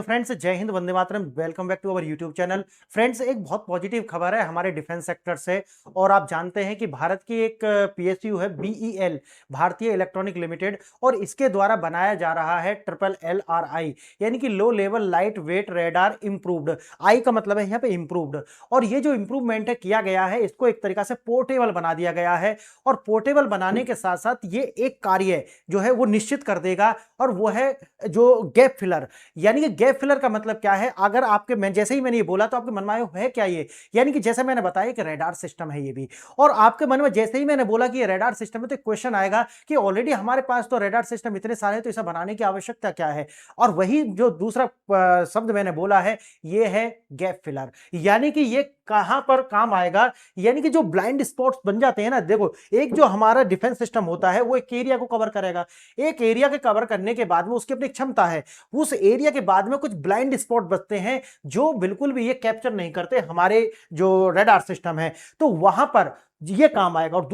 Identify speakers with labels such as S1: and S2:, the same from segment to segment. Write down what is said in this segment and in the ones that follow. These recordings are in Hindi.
S1: Friends, Jai Hind, Vande Mataram. Welcome back to our YouTube channel. Friends, एक बहुत पॉजिटिव खबर है हमारे डिफेंस सेक्टर से। और आप जानते हैं कि भारत की एक पीएसयू है बीईएल, भारतीय इलेक्ट्रॉनिक लिमिटेड, और इसके द्वारा बनाया जा रहा है ट्रिपल LRI, यानी कि low level light weight radar improved. I का मतलब है यहाँ पे इंप्रूव्ड। और ये जो इंप्रूवमेंट है किया गया है, इसको एक तरीका से पोर्टेबल बना दिया गया है। और पोर्टेबल बनाने के साथ साथ ये एक कार्य जो है वो निश्चित कर देगा, और वो है जो गैप फिलर। यानी कि गैप फिलर का मतलब क्या है? अगर आपके मैं जैसे ही मैंने ये बोला तो आपके मन में आया है क्या ये? यानी कि जैसे मैंने बताया कि रडार सिस्टम है ये भी, और आपके मन में जैसे ही मैंने बोला कि ये रडार सिस्टम है तो क्वेश्चन आएगा कि ऑलरेडी हमारे पास तो रडार सिस्टम इतने सारे हैं, तो इसे बनाने की आवश्यकता क्या है? और वही जो दूसरा शब्द मैंने बोला है, ये है गैप फिलर। यानी कि ये कहां पर काम आएगा? यानी कि जो ब्लाइंड स्पॉट्स बन जाते हैं ना, देखो, एक जो हमारा डिफेंस सिस्टम होता है वो एक एरिया को कवर करेगा। एक एरिया के कवर करने के बाद में उसकी अपनी क्षमता है, उस एरिया के बाद में कुछ ब्लाइंड स्पॉट बचते हैं जो बिल्कुल भी ये कैप्चर नहीं करते हमारे जो रडार सिस्टम है, तो वहां पर ये काम आएगा। और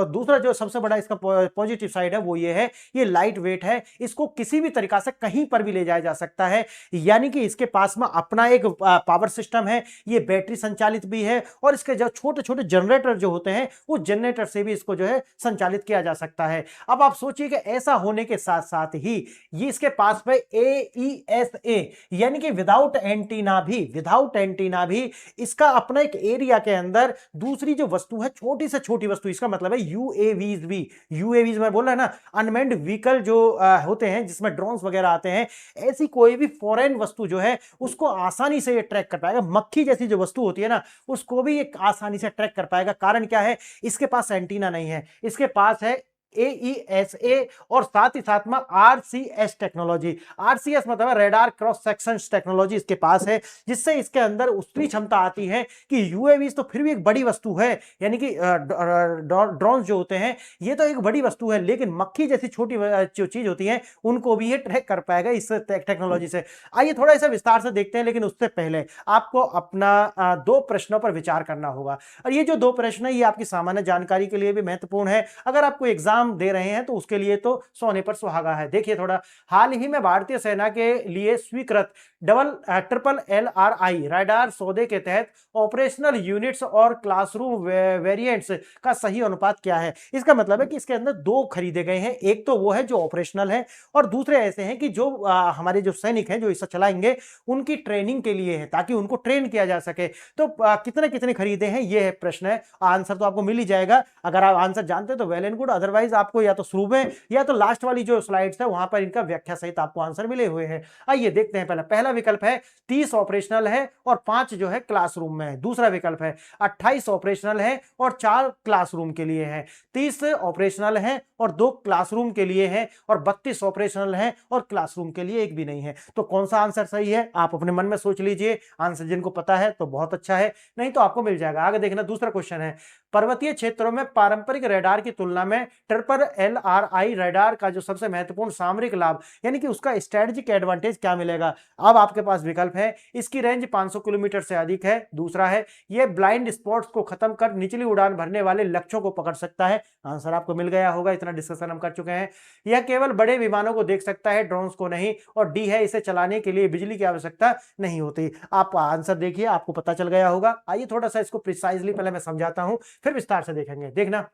S1: दूसरा जो सबसे बड़ा इसका पॉजिटिव साइड है वो ये है, ये लाइट वेट है, इसको किसी भी तरीका से कहीं पर भी ले जाया जा सकता है। यानी कि इसके पास में अपना एक पावर सिस्टम है, ये बैटरी संचालित भी है, और इसके जो छोटे छोटे जनरेटर जो होते हैं वो जनरेटर से भी इसको जो है संचालित किया जा सकता है। अब आप सोचिए कि ऐसा होने के साथ साथ ही ये इसके पास में AESA, यानी कि विदाउट एंटीना भी इसका अपना एक एरिया के अंदर दूसरी जो वस्तु है, छोटी से छोटी वस्तु, इसका मतलब है यूएवीज भी। यूएवीज में बोल रहा है ना, अनमैन्ड व्हीकल जो होते हैं जिसमें ड्रोन्स वगैरह आते हैं, ऐसी कोई भी फॉरेन वस्तु जो है उसको आसानी से ये ट्रैक कर पाएगा। मक्खी जैसी जो वस्तु होती है ना, उसको भी ये आसानी से ट्रैक कर पाएगा। कारण क्या है? इसके पास एंटीना नहीं है, इसके पास है AESA, और साथ ही साथ में RCS टेक्नोलॉजी। RCS मतलब है रेडार क्रॉस सेक्शन टेक्नोलॉजी इसके पास है, जिससे इसके अंदर उतनी क्षमता आती है कि यूएवी तो फिर भी एक बड़ी वस्तु है, यानी कि ड्रोन जो होते हैं ये तो एक बड़ी वस्तु है, लेकिन मक्खी जैसी छोटी जो चीज होती है उनको भी ये ट्रैक कर पाएगा इस टेक्नोलॉजी से। आइए थोड़ा इसे विस्तार से देखते हैं, लेकिन उससे पहले आपको अपना दो प्रश्नों पर विचार करना होगा। और ये जो दो प्रश्न है ये आपकी सामान्य जानकारी के लिए भी महत्वपूर्ण है। अगर आपको एग्जाम दे रहे हैं तो उसके लिए तो सोने पर सुहागा है। देखिए थोड़ा, हाल ही में भारतीय सेना के लिए स्वीकृत ट्रिपल LRI रडार सौदे के तहत ऑपरेशनल यूनिट्स और क्लासरूम वेरिएंट्स का सही अनुपात क्या है? इसका मतलब है कि इसके अंदर दो खरीदे गए हैं, एक तो वो है जो ऑपरेशनल है, और दूसरे ऐसे हैं कि जो हमारे जो सैनिक हैं जो इसे चलाएंगे उनकी ट्रेनिंग के लिए है, ताकि उनको ट्रेन किया जा सके। तो कितने कितने खरीदे हैं, ये है प्रश्न है। आंसर तो आपको मिल ही जाएगा। अगर आप आंसर जानते हैं तो वेल एंड गुड, अदरवाइज आपको या तो शुरू में या तो लास्ट वाली जो स्लाइड्स है वहां पर इनका व्याख्या सहित आपको आंसर मिले हुए हैं। आइए देखते हैं। पहला विकल्प है 30 ऑपरेशनल है और 5 जो है क्लासरूम में है। दूसरा विकल्प है 28 ऑपरेशनल है और 4 क्लासरूम के लिए है। 30 ऑपरेशनल है और 2 क्लासरूम के लिए है, और 32 ऑपरेशनल है और क्लासरूम के लिए एक भी नहीं है। तो कौन सा आंसर सही है आप अपने मन में सोच लीजिए। आंसर जिनको पता है तो बहुत अच्छा है, नहीं तो आपको मिल जाएगा। आगे देखना, दूसरा क्वेश्चन है, पर्वतीय क्षेत्रों में पारंपरिक रडार की तुलना में ट्रिपल LRI रडार का जो सबसे महत्वपूर्ण सामरिक लाभ, यानी कि उसका स्ट्रेटेजिक एडवांटेज क्या मिलेगा? अब आपके पास विकल्प है, इसकी रेंज 500 किलोमीटर से अधिक है। दूसरा है, यह ब्लाइंड स्पॉट्स को खत्म कर निचली उड़ान भरने वाले लक्ष्यों को पकड़ सकता है। आंसर आपको मिल गया होगा, इतना डिस्कशन हम कर चुके हैं। यह केवल बड़े विमानों को देख सकता है, ड्रोन्स को नहीं। और डी है, इसे चलाने के लिए बिजली की आवश्यकता नहीं होती। आप आंसर देखिए, आपको पता चल गया होगा। आइए थोड़ा सा इसको प्रिसाइजली पहले मैं समझाता हूं, फिर विस्तार से देखेंगे। देखना,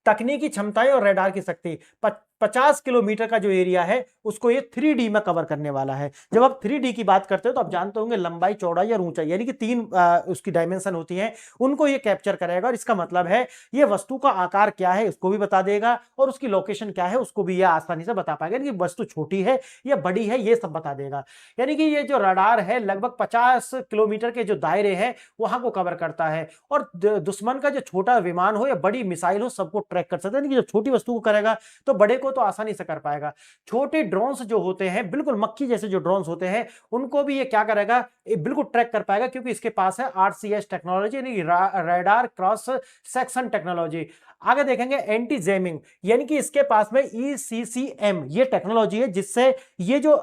S1: तकनीकी क्षमताएं और रडार की शक्ति। 50 किलोमीटर का जो एरिया है उसको ये 3D में कवर करने वाला है। जब आप 3D की बात करते हो तो आप जानते होंगे लंबाई, चौड़ाई और ऊंचाई, यानी कि 3 उसकी डायमेंशन होती हैं, उनको ये कैप्चर करेगा। और इसका मतलब है ये वस्तु का आकार क्या है उसको भी बता देगा, और उसकी लोकेशन क्या है उसको भी ये आसानी से बता पाएगा। यानी कि वस्तु छोटी है या बड़ी है ये सब बता देगा। यानी कि ये जो रडार है लगभग 50 किलोमीटर के जो दायरे हैं वहां को कवर करता है, और दुश्मन का जो छोटा विमान हो या बड़ी मिसाइल हो सबको ट्रैक कर सकता है। यानी कि जो छोटी वस्तु को करेगा तो बड़े को तो आसानी से कर पाएगा। छोटे ड्रोन्स जो होते हैं, बिल्कुल मक्खी जैसे जो ड्रोन्स होते हैं, उनको भी ये क्या करेगा, ये बिल्कुल ट्रैक कर पाएगा, क्योंकि इसके पास है RCS टेक्नोलॉजी, यानी रडार क्रॉस सेक्शन टेक्नोलॉजी। आगे देखेंगे एंटी जैमिंग, यानी कि इसके पास में ECCM ये टेक्नोलॉजी है, जिससे ये जो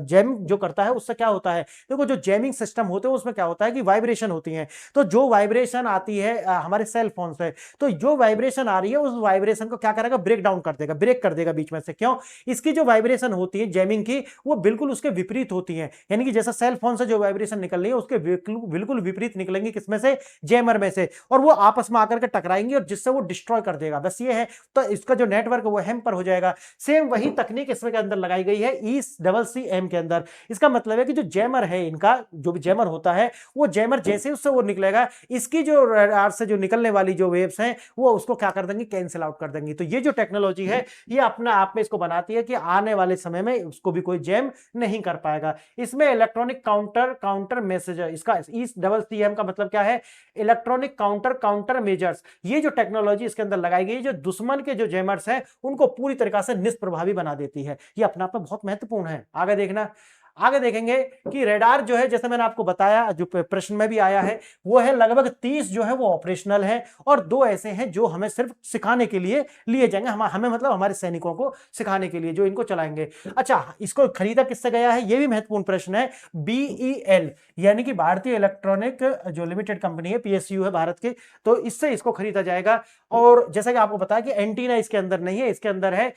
S1: जैम जो करता है उससे क्या होता है, देखो जो जैमिंग सिस्टम होते हैं उसमें क्या होता है कि वाइब्रेशन होती है। तो जो वाइब्रेशन आती है हमारे सेल फोन से, तो जो वाइब्रेशन आ रही है उस वाइब्रेशन को क्या करेगा, ब्रेक डाउन कर देगा, ब्रेक कर देगा बीच में से। क्यों? इसकी जो वाइब्रेशन होती है जैमिंग की, वो बिल्कुल उसके विपरीत होती है। यानी कि जैसा सेल फोन से जो वाइब्रेशन निकल रही है उसके बिल्कुल विपरीत निकलेंगे, किसमें से? जैमर में से, और वो आपस में आकर के टकराएंगे और जिससे वो डिस्ट्रॉय कर देगा। बस ये है, तो इसका जो नेटवर्क है वो हैम्पर हो जाएगा। सेम वही तकनीक इसमें के अंदर लगाई गई है ECCM के अंदर। इसका मतलब है कि जो जैमर है, इनका जो भी जैमर होता है, वो जैमर जैसे उससे वो निकलेगा, इसकी जो रडार से जो निकलने वाली जो वेव्स हैं वो उसको क्या कर देंगे? कैंसिल आउट कर देंगे। तो ये जो टेक्नोलॉजी है ये अपने आप में इसको बनाती है कि आने वाले समय में उसको भी कोई जैम नहीं कर पाएगा। इसमें इलेक्ट्रॉनिक काउंटर मैसेज, इसका ECCM का मतलब क्या है? Electronic counter measures. ये जो टेक्नोलॉजी इसके अंदर लगाई गई, जो दुश्मन के जो जैमर्स हैं उनको पूरी तरीके से निष्प्रभावी बना देती है। ये अपने आप में बहुत महत्वपूर्ण है। आगे देखना, आगे देखेंगे कि रेडार जो है, जैसे मैंने आपको बताया, जो प्रश्न में भी आया है, वो है लगभग 30 जो है वो ऑपरेशनल है, और 2 ऐसे हैं जो हमें सिर्फ सिखाने के लिए लिए जाएंगे, हमें मतलब हमारे सैनिकों को सिखाने के लिए जो इनको चलाएंगे। अच्छा, इसको खरीदा किससे गया है? ये भी महत्वपूर्ण प्रश्न है। BEL यानी कि भारतीय इलेक्ट्रॉनिक जो लिमिटेड कंपनी है, PSU है भारत की, तो इससे इसको खरीदा जाएगा। और जैसा कि आपको बताया कि एंटीना इसके अंदर नहीं है, इसके अंदर है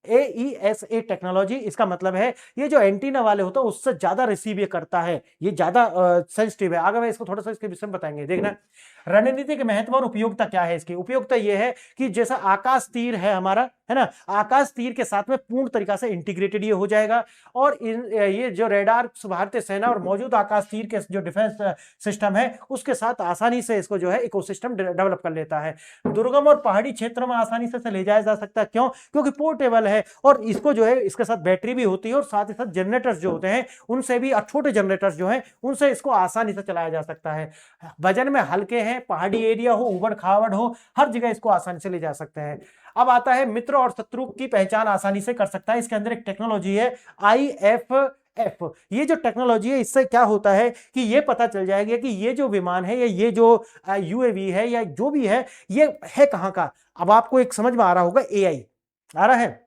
S1: AESA टेक्नोलॉजी। इसका मतलब है ये जो एंटीना वाले होता है उससे ज्यादा रिसीव ये करता है, ये ज्यादा सेंसिटिव है। आगे मैं इसको थोड़ा सा इसके विषय में बताएंगे। देखना, रणनीतिक महत्व और उपयोगिता क्या है इसकी? उपयोगिता ये है कि जैसा आकाश तीर है हमारा, है ना, आकाश तीर के साथ में पूर्ण तरीका से इंटीग्रेटेड ये हो जाएगा। और ये जो रेडार भारतीय सेना और मौजूद आकाश तीर के जो डिफेंस सिस्टम है उसके साथ आसानी से इसको जो है इकोसिस्टम डेवलप कर लेता है। दुर्गम और पहाड़ी क्षेत्रों में आसानी से ले जाया जा सकता है। क्यों? क्योंकि पोर्टेबल है, और इसको जो है इसके साथ बैटरी भी होती है, और साथ ही साथ जनरेटर्स जो होते हैं उनसे भी, छोटे जनरेटर्स जो हैं उनसे इसको आसानी से चलाया जा सकता है। वजन में हल्के हैं, पहाड़ी एरिया हो, उबड़ खाबड़ हो, हर जगह इसको आसानी से ले जा सकते हैं। अब आता है मित्र और शत्रु की पहचान आसानी से कर सकता है। इसके अंदर एक टेक्नोलॉजी है IFF। ये जो टेक्नोलॉजी है, इससे क्या होता है कि ये पता चल जाएगा कि ये जो विमान है या ये जो UAV है या जो भी है, ये है कहां का। अब आपको एक समझ में आ रहा होगा, AI आ रहा है।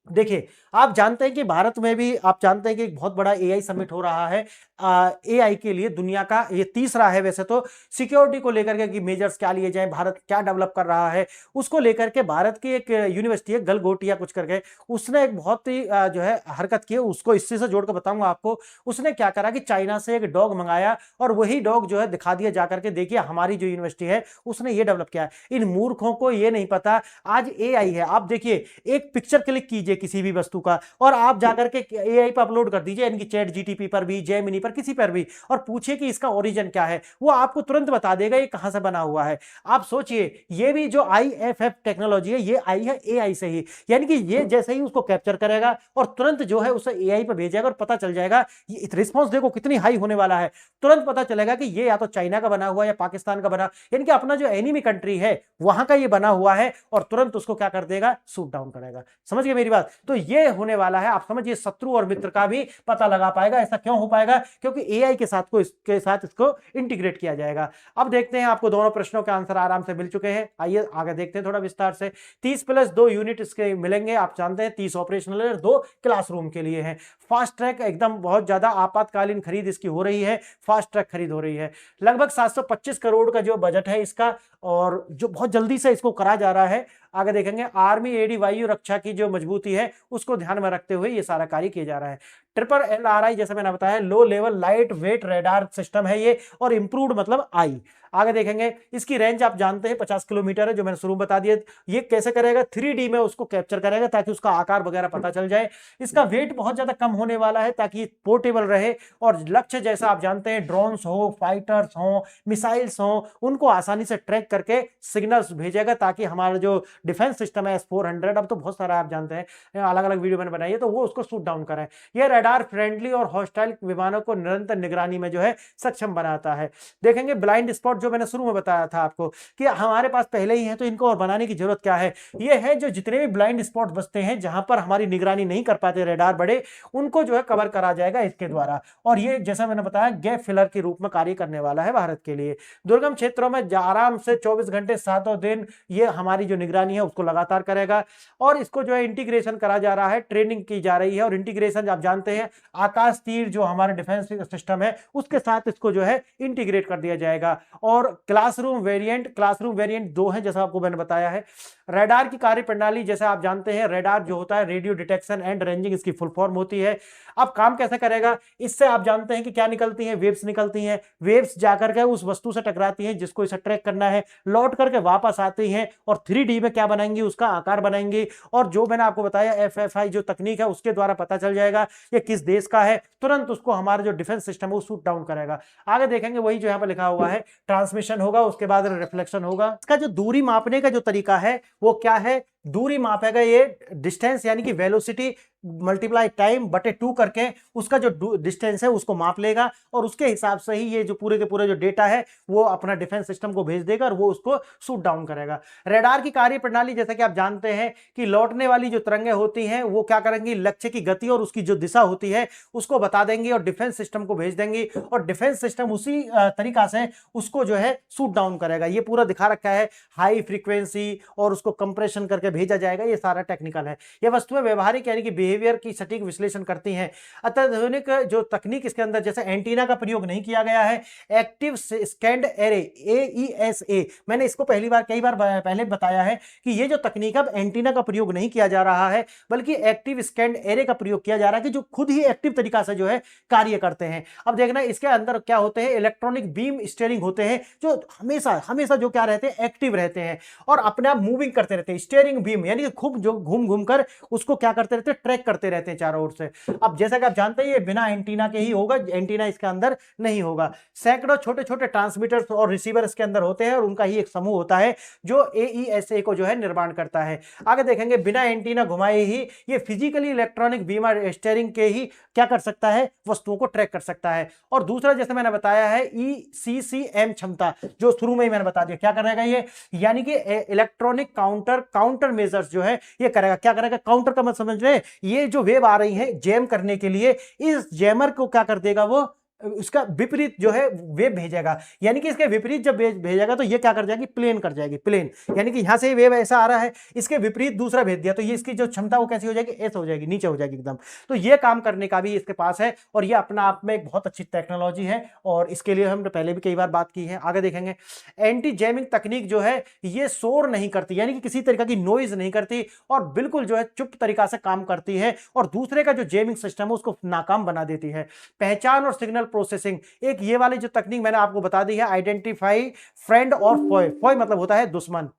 S1: देखिए, आप जानते हैं कि भारत में भी आप जानते हैं कि एक बहुत बड़ा AI समिट हो रहा है। AI के लिए दुनिया का ये तीसरा है वैसे तो। सिक्योरिटी को लेकर के कि मेजर्स क्या लिए जाएं, भारत क्या डेवलप कर रहा है, उसको लेकर के भारत की एक यूनिवर्सिटी है गलगोटिया कुछ करके, उसने एक बहुत ही जो है हरकत की है, उसको इससे से जोड़ कर बताऊंगा आपको। उसने क्या करा कि चाइना से एक डॉग मंगाया, और वही डॉग जो है दिखा दिया जाकर के, देखिए हमारी जो यूनिवर्सिटी है उसने ये डेवलप किया है। इन मूर्खों को ये नहीं पता आज AI है। आप देखिए, एक पिक्चर क्लिक कीजिए किसी भी वस्तु का, और आप जाकर के AI पर अपलोड कर दीजिए, इनकी ChatGPT पर भी, जेमिनी पर, किसी पर भी, और पूछिए कि इसका ओरिजिन क्या है, वो आपको तुरंत बता देगा ये कहां से बना हुआ है। आप सोचिए, ये भी जो IFF टेक्नोलॉजी है ये आई है AI से ही। यानी कि ये जैसे ही उसको कैप्चर करेगा और तुरंत जो है उसे AI पर भेजेगा, और पता चल जाएगा, ये रिस्पॉन्स देखो कितनी हाई होने वाला है। तुरंत पता चलेगा कि ये या तो चाइना का बना हुआ है या पाकिस्तान का बना, यानी कि अपना जो एनिमी कंट्री है वहां का ये बना हुआ है, और तुरंत उसको क्या कर देगा? शूट डाउन करेगा। समझ गए मेरी बात? तो ये होने वाला है। आप समझिए, शत्रु और मित्र का भी पता लगा पाएगा। ऐसा क्यों हो पाएगा? क्योंकि AI के साथ इसको इंटीग्रेट किया जाएगा। अब देखते हैं, आपको दोनों प्रश्नों के आंसर आराम से मिल चुके हैं। आइए आगे देखते हैं थोड़ा विस्तार से। 30+2 यूनिट इसके मिलेंगे। आप जानते हैं 30 ऑपरेशनल है, 2 क्लासरूम के लिए है। फास्ट ट्रैक एकदम बहुत ज्यादा आपातकालीन खरीद इसकी हो रही है, फास्ट ट्रैक खरीद हो रही है। लगभग 725 करोड़ का जो बजट है इसका, और जो बहुत जल्दी से इसको करा जा रहा है। आगे देखेंगे, आर्मी एडी वायु रक्षा की जो मजबूती है उसको ध्यान में रखते हुए ये सारा कार्य किया जा रहा है। LRI जैसे मैंने बताया, लो level light weight radar system है ये, और इंप्रूव्ड मतलब आई। आगे देखेंगे, इसकी रेंज आप जानते हैं 50 किलोमीटर है, जो मैंने शुरू में बता दिया। ये कैसे करेगा? 3D में उसको कैप्चर करेगा ताकि उसका आकार वगैरह पता चल जाए। इसका वेट बहुत ज्यादा कम होने वाला है ताकि पोर्टेबल रहे, और लक्ष्य जैसा आप जानते हैं ड्रोन्स हो, फाइटर्स हो, मिसाइल्स हो, उनको आसानी से ट्रैक करके सिग्नल्स भेजेगा, ताकि हमारा जो डिफेंस सिस्टम है S-400, अब तो बहुत सारा आप जानते हैं, अलग अलग वीडियो मैंने बनाई है, तो वो उसको शूट डाउन करें। यह रेडार फ्रेंडली और हॉस्टाइल विमानों को निरंतर निगरानी में जो है सक्षम बनाता है। देखेंगे, ब्लाइंड स्पॉट जो मैंने शुरू में बताया था आपको कि हमारे पास पहले ही है, तो इनको और बनाने की जरूरत क्या है। ये है जो जितने भी ब्लाइंड स्पॉट बचते हैं जहां पर हमारी निगरानी नहीं कर पाते रेडार बड़े, उनको जो है कवर करा जाएगा इसके द्वारा। और ये जैसा मैंने बताया गैप फिलर के रूप में कार्य करने वाला है भारत के लिए। दुर्गम क्षेत्रों में आराम से 24 घंटे 7 दिन ये हमारी जो निगरानी है उसको लगातार करेगा। और इसको जो है इंटीग्रेशन करा जा रहा है, ट्रेनिंग की जा रही है, और इंटीग्रेशन आप जानते हैं आकाश तीर जो हमारे डिफेंस सिस्टम है उसके साथ इसको जो है इंटीग्रेट कर दिया जाएगा। और क्लासरूम वेरिएंट दो है जैसा आपको मैंने बताया है। रडार की कार्य प्रणाली जैसे आप जानते हैं, रडार जो होता है रेडियो डिटेक्शन एंड रेंजिंग इसकी फुल फॉर्म होती है। अब काम कैसे करेगा, इससे आप जानते हैं कि क्या निकलती हैं, वेव्स निकलती हैं। वेव्स जाकर के उस वस्तु से टकराती हैं जिसको इसे ट्रैक करना है, लौट करके वापस आती हैं और 3D में क्या बनाएंगी, उसका आकार बनाएंगी। और जो मैंने आपको बताया FFI जो तकनीक है उसके द्वारा पता चल जाएगा ये किस देश का है, तुरंत उसको हमारा जो डिफेंस सिस्टम है वो शूट डाउन करेगा। आगे देखेंगे वही जो यहाँ पर लिखा हुआ है, ट्रांसमिशन होगा, उसके बाद रिफ्लेक्शन होगा। इसका जो दूरी मापने का जो तरीका है वो क्या है, दूरी मापेगा ये डिस्टेंस यानी कि वेलोसिटी मल्टीप्लाई टाइम बटे 2 करके उसका जो डिस्टेंस है उसको माप लेगा और उसके हिसाब से ही ये जो पूरे के पूरे जो डेटा है वो अपना डिफेंस सिस्टम को भेज देगा और वो उसको शूट डाउन करेगा। रडार की कार्य प्रणाली जैसा कि आप जानते हैं कि लौटने वाली जो तरंगें होती हैं वो क्या करेंगी, लक्ष्य की गति और उसकी जो दिशा होती है उसको बता देंगी और डिफेंस सिस्टम को भेज देंगी और डिफेंस सिस्टम उसी तरीका से उसको जो है शूट डाउन करेगा। ये पूरा दिखा रखा है, हाई फ्रीक्वेंसी और उसको कंप्रेशन करके भेजा जाएगा, ये सारा टेक्निकल है। ये वस्तुएं व्यवहारिक यानी कि बिहेवियर की सटीक विश्लेषण करती हैं। अत्याधुनिक जो तकनीक इसके अंदर जैसे एंटीना का प्रयोग नहीं किया गया है, एक्टिव स्कैंड एरे AESA, मैंने इसको कई बार पहले बताया है कि ये जो तकनीक अब एंटीना का प्रयोग नहीं किया जा रहा है बल्कि एक्टिव स्कैंड एरे का प्रयोग किया जा रहा है कि जो खुद ही एक्टिव तरीका से जो है कार्य करते हैं। अब देखना इसके अंदर क्या होते हैं, इलेक्ट्रॉनिक बीम स्टीयरिंग होते हैं जो हमेशा जो क्या रहते हैं, एक्टिव रहते हैं और अपने आप मूविंग करते रहते हैं। स्टीयरिंग बीम यानी कि खूब जो घूम कर उसको क्या करते रहते हैं, ट्रैक करते रहते हैं चारों ओर से। अब जैसा कि आप जानते हैं ये बिना एंटीना के ही होगा, एंटीना इसके अंदर नहीं होगा। सैकड़ों छोटे छोटे ट्रांसमीटर्स और रिसीवर इसके अंदर होते हैं और उनका ही एक समूह होता है जो AESA को जो है निर्माण करता है। आगे देखेंगे बिना एंटीना घुमाए ही ये फिजिकली इलेक्ट्रॉनिक बीम स्टीयरिंग के ही क्या कर सकता है, वस्तुओं को ट्रैक कर सकता है। और दूसरा जैसे मैंने बताया है ECCM क्षमता, जो शुरू में ही मैंने बता दिया क्या करेगा ये, यानी कि इलेक्ट्रॉनिक काउंटर मेजर्स जो है ये करेगा। क्या करेगा, काउंटर का मतलब समझ रहे हैं, ये जो वेव आ रही है जैम करने के लिए इस जैमर को क्या कर देगा, वो उसका विपरीत जो है वेव भेजेगा। यानी कि इसके विपरीत जब भेजेगा तो ये क्या कर जाएगी, प्लेन कर जाएगी, प्लेन यानी कि यहां से वेव ऐसा आ रहा है, इसके विपरीत दूसरा भेज दिया तो ये इसकी जो क्षमता वो कैसी हो जाएगी, ऐसे हो जाएगी, नीचे हो जाएगी एकदम। तो ये काम करने का भी इसके पास है और ये अपना आप में एक बहुत अच्छी टेक्नोलॉजी है और इसके लिए हमने पहले भी कई बार बात की है। आगे देखेंगे एंटी जैमिंग तकनीक जो है ये शोर नहीं करती, यानी कि किसी तरीके की नॉइज नहीं करती और बिल्कुल जो है चुप तरीका से काम करती है और दूसरे का जो जैमिंग सिस्टम है उसको नाकाम बना देती है। पहचान और सिग्नल प्रोसेसिंग, एक ये वाली जो तकनीक मैंने आपको बता दी है, आइडेंटिफाई फ्रेंड और फॉय, फॉय मतलब होता है दुश्मन,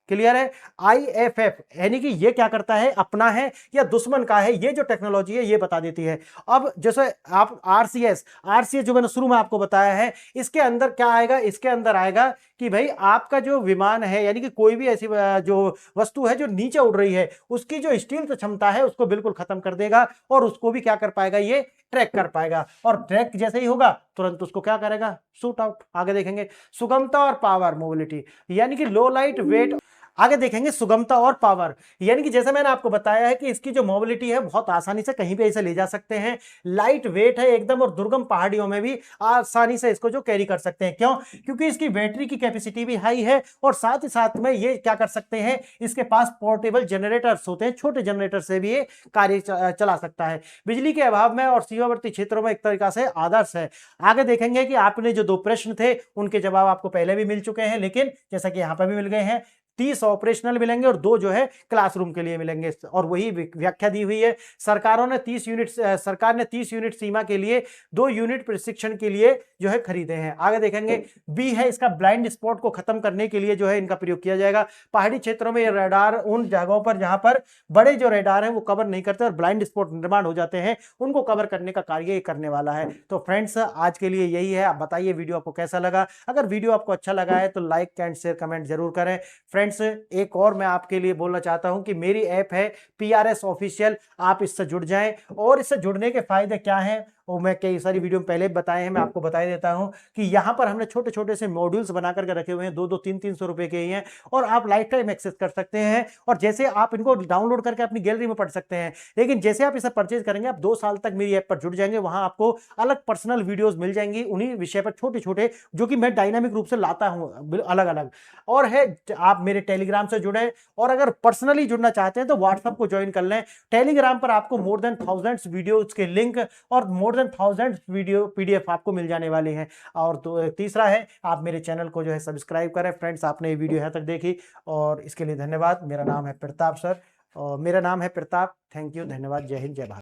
S1: क्लियर है। IFF यानी कि ये क्या करता है, अपना है या दुश्मन का है, ये जो टेक्नोलॉजी है ये बता देती है। अब जैसे आप RCS जो मैंने शुरू में आपको बताया है, इसके अंदर क्या आएगा, इसके अंदर आएगा कि भाई आपका जो विमान है यानी कि कोई भी ऐसी जो वस्तु है जो नीचे उड़ रही है उसकी जो स्टील क्षमता है उसको बिल्कुल खत्म कर देगा और उसको भी क्या कर पाएगा, ये ट्रैक कर पाएगा और ट्रैक जैसे ही होगा तुरंत उसको क्या करेगा, शूट आउट। आगे देखेंगे सुगमता और पावर मोबिलिटी, यानी कि लो लाइट वेट। आगे देखेंगे सुगमता और पावर, यानी कि जैसे मैंने आपको बताया है कि इसकी जो मोबिलिटी है बहुत आसानी से कहीं पे इसे ले जा सकते हैं, लाइट वेट है एकदम और दुर्गम पहाड़ियों में भी आसानी से इसको जो कैरी कर सकते हैं। क्यों, क्योंकि इसकी बैटरी की कैपेसिटी भी हाई है और साथ ही साथ में ये क्या कर सकते हैं, इसके पास पोर्टेबल जनरेटर्स होते हैं, छोटे जनरेटर से भी ये कार्य चला सकता है। बिजली के अभाव में और सीमावर्ती क्षेत्रों में एक तरीका से आदर्श है। आगे देखेंगे कि आपने जो 2 प्रश्न थे उनके जवाब आपको पहले भी मिल चुके हैं, लेकिन जैसा कि यहां पर भी मिल गए हैं, 30 ऑपरेशनल मिलेंगे और 2 जो है क्लासरूम के लिए मिलेंगे और वही व्याख्या दी हुई है। सरकार ने 30 यूनिट सीमा के लिए 2 यूनिट प्रशिक्षण के लिए जो है खरीदे हैं। आगे देखेंगे बी है, इसका ब्लाइंड स्पॉट को खत्म करने के लिए जो है इनका प्रयोग किया जाएगा। पहाड़ी क्षेत्रों में ये रडार उन जगहों पर जहां पर बड़े जो रडार हैं वो कवर नहीं करते और ब्लाइंड स्पॉट निर्माण हो जाते हैं, उनको कवर करने का कार्य ये करने वाला है। तो फ्रेंड्स आज के लिए यही है। आप बताइए वीडियो आपको कैसा लगा। अगर वीडियो आपको अच्छा लगा है तो लाइक एंड शेयर कमेंट जरूर करें। फ्रेंड्स एक और मैं आपके लिए बोलना चाहता हूं कि मेरी ऐप है PRS ऑफिशियल, आप इससे जुड़ जाएं और इससे जुड़ने के फायदे क्या हैं वो मैं कई सारी वीडियो में पहले बताए हैं, मैं आपको बता देता हूं कि यहां पर हमने छोटे छोटे से मॉड्यूल्स बना करके रखे हुए हैं, 2-2 300 रुपए के ही हैं और आप लाइफ टाइम एक्सेस कर सकते हैं और जैसे आप इनको डाउनलोड करके अपनी गैलरी में पढ़ सकते हैं। लेकिन जैसे आप इसे परचेज करेंगे आप 2 साल तक मेरी ऐप पर जुड़ जाएंगे, वहां आपको अलग पर्सनल वीडियोज मिल जाएंगी उन्हीं विषय पर छोटे छोटे, जो कि मैं डायनामिक रूप से लाता हूं अलग अलग। और है आप मेरे मेरे टेलीग्राम से जुड़े, और अगर पर्सनली जुड़ना चाहते हैं तो व्हाट्सएप को ज्वाइन कर लें। टेलीग्राम पर आपको मोर देन थाउजेंड्स वीडियोस के लिंक और more than thousands video PDF आपको मिल जाने वाले हैं। और तो तीसरा है, आप मेरे चैनल को जो है सब्सक्राइब करें। फ्रेंड्स, आपने ये वीडियो यहाँ तक देखी और इसके लिए धन्यवाद। मेरा नाम है प्रताप सर, और मेरा नाम है प्रताप। थैंक यू, धन्यवाद। जय हिंद, जय भारत।